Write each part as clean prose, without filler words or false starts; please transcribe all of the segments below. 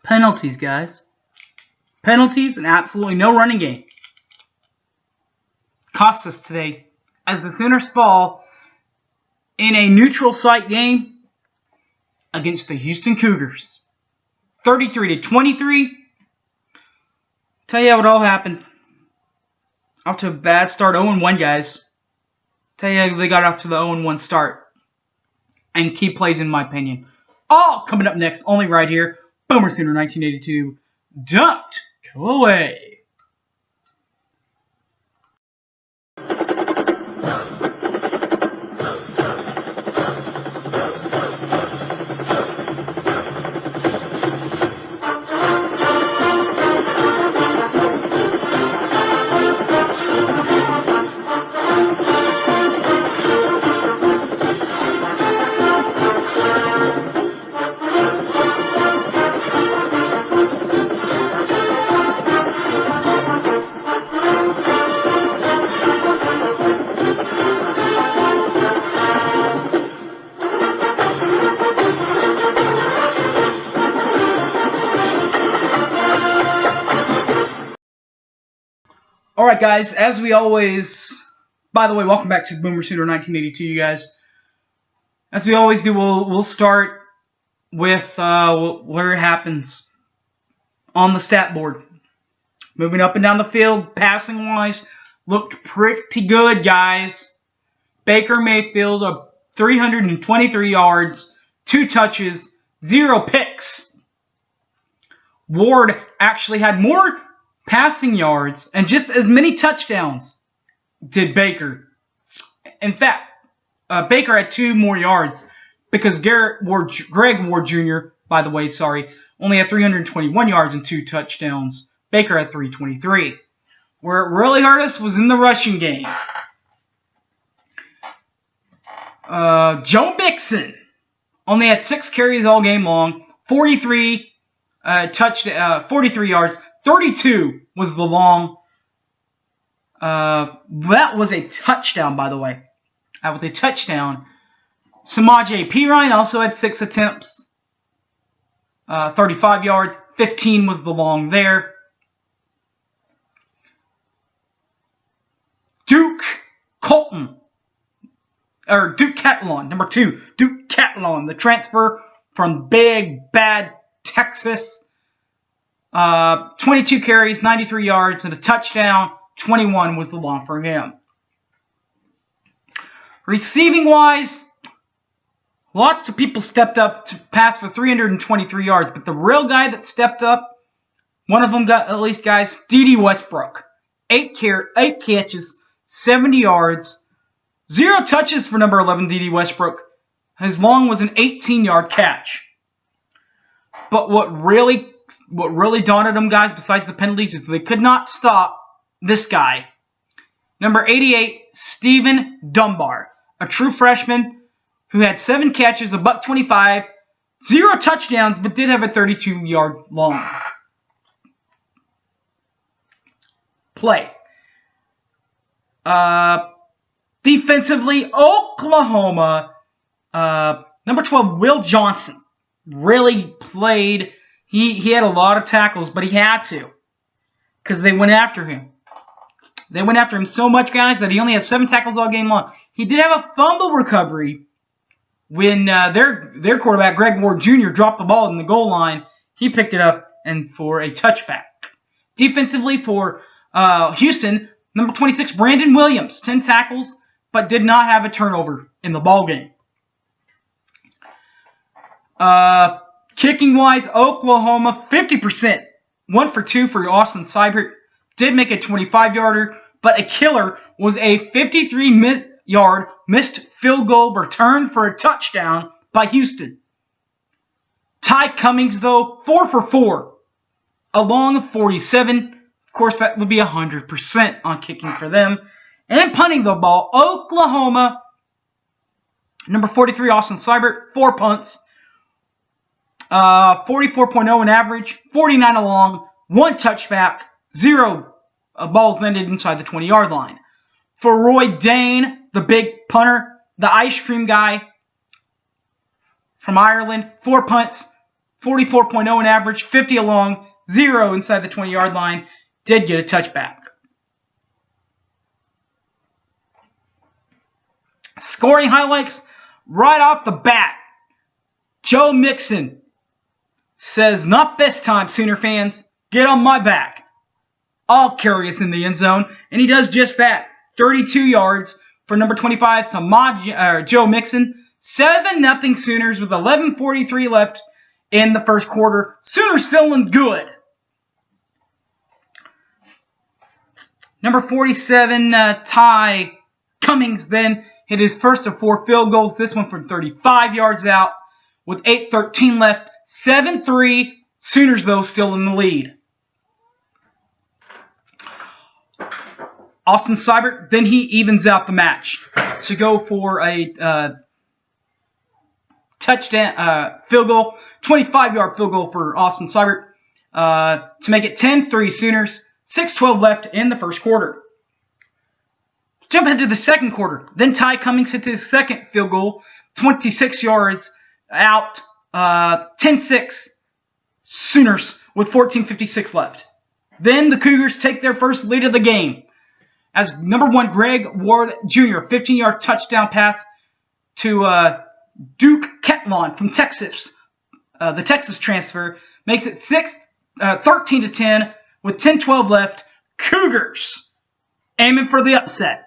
Penalties, guys. Penalties and absolutely no running game. Cost us today as the Sooners fall in a neutral site game against the Houston Cougars. 33-23. Tell you how it all happened. Off to a bad start, 0-1, guys. Tell you how they got off to the 0-1 start. And key plays, in my opinion. All coming up next, only right here. Boomer Sooner 1982. Don't go away. Alright, guys, as we always... By the way, welcome back to Boomer Sooner 1982, you guys. As we always do, we'll start with where it happens on the stat board. Moving up and down the field, passing-wise, looked pretty good, guys. Baker Mayfield, 323 yards, 2 touches, 0 picks. Ward actually had more passing yards and just as many touchdowns did Baker. In fact, Baker had 2 more yards because Greg Ward Jr., by the way, only had 321 yards and 2 touchdowns. Baker had 323. Where it really hurt us was in the rushing game. Joe Mixon only had 6 carries all game long, 43 yards. 32 was the long. That was a touchdown, by the way. That was a touchdown. Samaje Perine also had 6 attempts. 35 yards. 15 was the long there. Duke Catlon, number 2. Duke Catlon, the transfer from Big Bad Texas. 22 carries, 93 yards, and a touchdown. 21 was the long for him. Receiving-wise, lots of people stepped up to pass for 323 yards, but the real guy that stepped up, one of them got at least, guys, D.D. Westbrook. 8 catches, 70 yards, 0 touches for number 11, D.D. Westbrook. His long was an 18-yard catch. But what really daunted them, guys, besides the penalties, is they could not stop this guy. Number 88, Stephen Dunbar, a true freshman who had 7 catches, $125, 0 touchdowns, but did have a 32-yard long play. Defensively, Oklahoma, number 12, Will Johnson, really played. He had a lot of tackles, but he had to, because they went after him. They went after him so much, guys, that he only had 7 tackles all game long. He did have a fumble recovery when their quarterback, Greg Ward Jr., dropped the ball in the goal line. He picked it up and for a touchback. Defensively for Houston, number 26, Brandon Williams, 10 tackles, but did not have a turnover in the ball game. Kicking-wise, Oklahoma, 50%. 1 for 2 for Austin Seibert. Did make a 25-yarder, but a killer was a 53-yard missed field goal return for a touchdown by Houston. Ty Cummings, though, 4 for 4. A long of 47. Of course, that would be 100% on kicking for them. And punting the ball, Oklahoma, number 43, Austin Seibert, 4 punts. 44.0 in average, 49 along, 1 touchback, 0 balls landed inside the 20-yard line. For Roy Dane, the big punter, the ice cream guy, from Ireland. 4 punts, 44.0 in average, 50 along, 0 inside the 20-yard line. Did get a touchback. Scoring highlights right off the bat. Joe Mixon says, "Not this time, Sooner fans. Get on my back. I'll carry us in the end zone." And he does just that. 32 yards for number 25, Joe Mixon. 7-0 Sooners with 11:43 left in the first quarter. Sooners feeling good. Number 47, Ty Cummings then hit his first of 4 field goals. This one from 35 yards out with 8:13 left. 7-3. Sooners, though, still in the lead. Austin Seibert, then he evens out the match to go for a touchdown field goal, 25-yard field goal for Austin Seibert to make it 10-3 Sooners. 6:12 left in the first quarter. Jump into the second quarter. Then Ty Cummings hits his second field goal, 26 yards out, 10-6 Sooners with 14:56 left. Then the Cougars take their first lead of the game as number 1 Greg Ward Jr., 15-yard touchdown pass to Duke Ketlon from Texas. The Texas transfer makes it 13-10 with 10:12 left. Cougars aiming for the upset.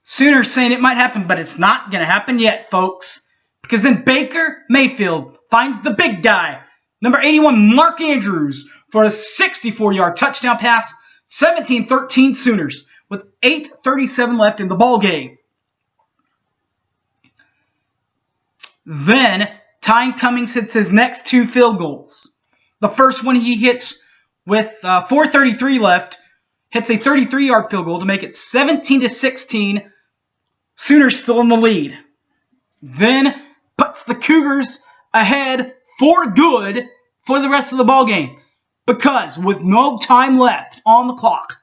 Sooners saying it might happen, but it's not going to happen yet, folks. Because then Baker Mayfield finds the big guy, number 81 Mark Andrews, for a 64-yard touchdown pass. 17-13 Sooners with 8:37 left in the ball game. Then Ty Cummings hits his next 2 field goals. The first one he hits with 4:33 left, hits a 33-yard field goal to make it 17-16. Sooners still in the lead. Then puts the Cougars ahead for good for the rest of the ball game. Because with no time left on the clock,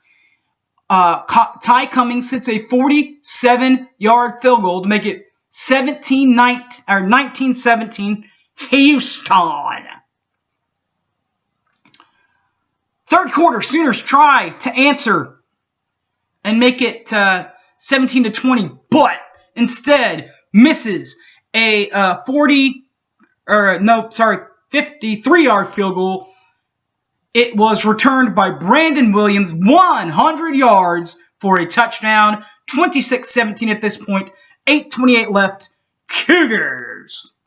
Ty Cummings hits a 47-yard field goal to make it 19-17 Houston. Third quarter, Sooners try to answer and make it 17-20, but instead misses a 53-yard field goal. It was returned by Brandon Williams, 100 yards for a touchdown. 26-17 at this point. 8:28 left. Cougars.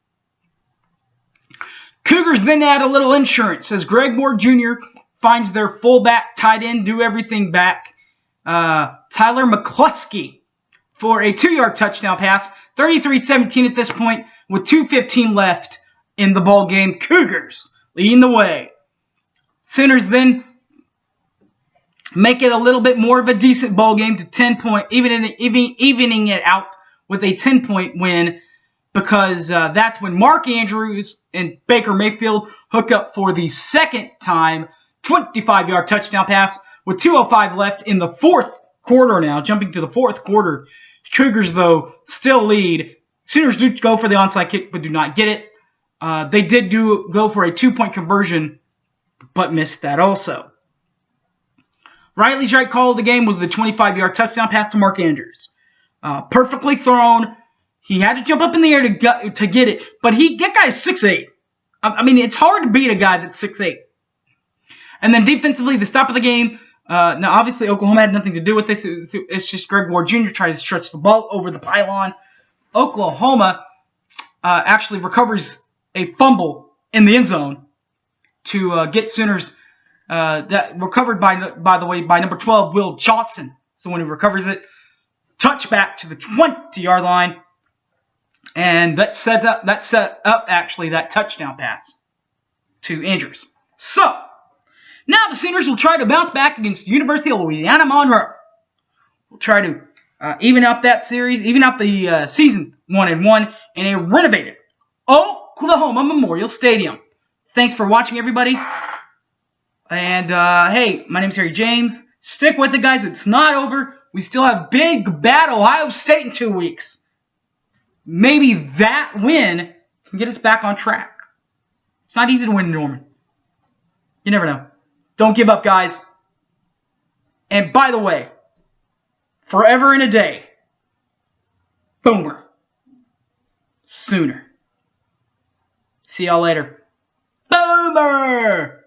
Cougars then add a little insurance as Greg Moore Jr. finds their fullback, tight end, do everything back, Tyler McCluskey, for a 2-yard touchdown pass. 33-17 at this point with 2:15 left in the ball game. Cougars leading the way. Sooners then make it a little bit more of a decent ball game to 10-point, evening it out with a 10-point win, because that's when Mark Andrews and Baker Mayfield hook up for the second time, 25-yard touchdown pass with 2:05 left in the fourth quarter now. Jumping to the fourth quarter. Cougars, though, still lead. Sooners do go for the onside kick, but do not get it. They did go for a 2-point conversion, but missed that also. Riley's right call of the game was the 25-yard touchdown pass to Mark Andrews. Perfectly thrown. He had to jump up in the air to get it, but that guy's 6'8". I mean, it's hard to beat a guy that's 6'8". And then defensively, the stop of the game. Now, obviously, Oklahoma had nothing to do with this. It's just Greg Ward Jr. trying to stretch the ball over the pylon. Oklahoma actually recovers a fumble in the end zone to get Sooners. That recovered by the way by number 12 Will Johnson. So when he recovers it, touchback to the 20-yard line, and that set up actually that touchdown pass to Andrews. So now the Sooners will try to bounce back against the University of Louisiana Monroe. We'll try to even out that series, even out the season 1-1 in a renovated Oklahoma Memorial Stadium. Thanks for watching, everybody. And, hey, my name's Harry James. Stick with it, guys. It's not over. We still have big, bad Ohio State in 2 weeks. maybe that win can get us back on track. It's not easy to win in Norman. You never know. Don't give up, guys. And by the way, forever and a day, Boomer Sooner. See y'all later. Boomer!